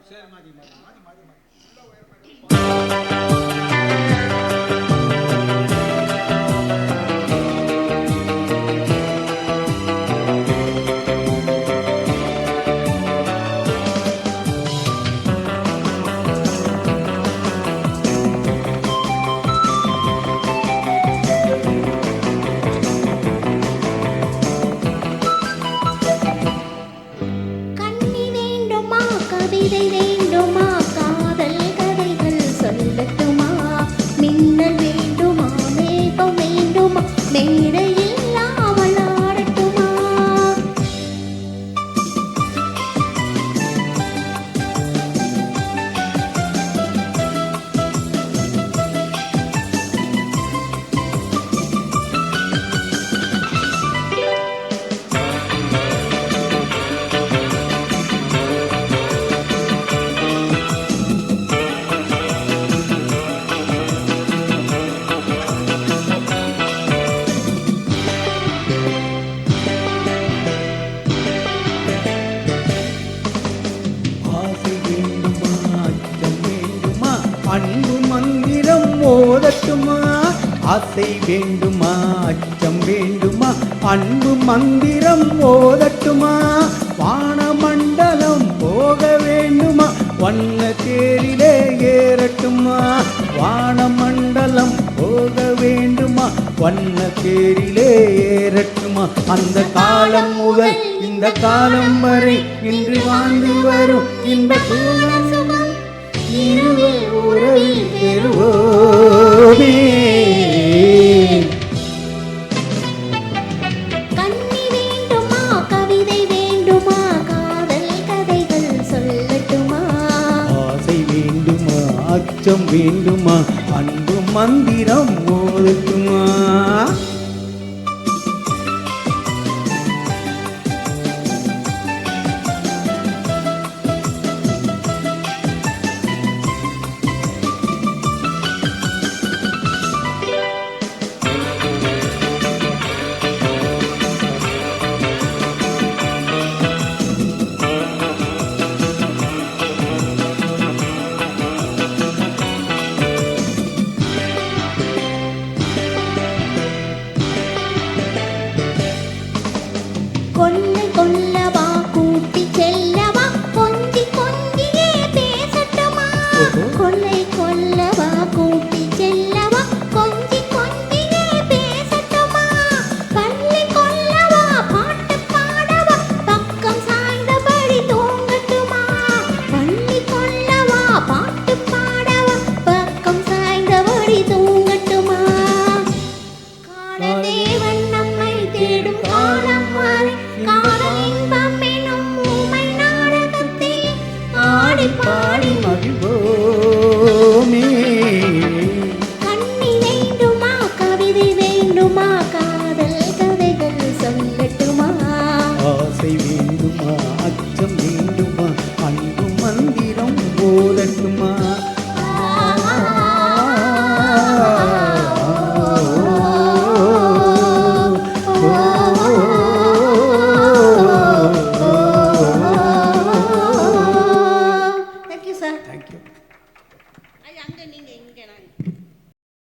சரி மாறி மாறி மாறி மாறி மாறி அன்பு மந்திரம் ஓதட்டுமா? ஆசை வேண்டுமா? அச்சம் வேண்டுமா? அன்பு மந்திரம் ஓதட்டுமா? வானமண்டலம் போக வேண்டுமா? வண்ண தேரிலே ஏறட்டுமா? வானமண்டலம் போக வேண்டுமா? வண்ண தேரிலே ஏறட்டுமா? அந்த காலம் முதல் இந்த காலம் வரை இன்று வாழ்ந்து வரும் இந்த சுகம் இருவர் உறவில் பெறுவோமே. கண்ணி வேண்டுமா? கவிதை வேண்டுமா? காதல் கதைகள் சொல்லட்டுமா? ஆசை வேண்டுமா? அச்சம் வேண்டுமா? அன்பு மந்திரம் ஓதட்டுமா? கொல்லை கொல்லவா கூட்டி செல்லவா கொஞ்சி கொஞ்சியே பேசட்டுமா? கொல்லை கொல்லவா கூட்டி செல்லவா கொஞ்சி கொஞ்சியே பேசட்டுமா? பள்ளி கொல்லவா பாட்டு பாடவா பக்கம் சாய்ந்தபடி தூங்கட்டுமா? பள்ளி கொல்லவா பாட்டு பாடவா பக்கம் சாய்ந்தபடி தூங்கட்டுமா? காலதேவன் நம்மை தேடும் காலம் மாறி காதல் இன்பம் எனும் ஊமை நாடகத்தில் ஆடிப்பார்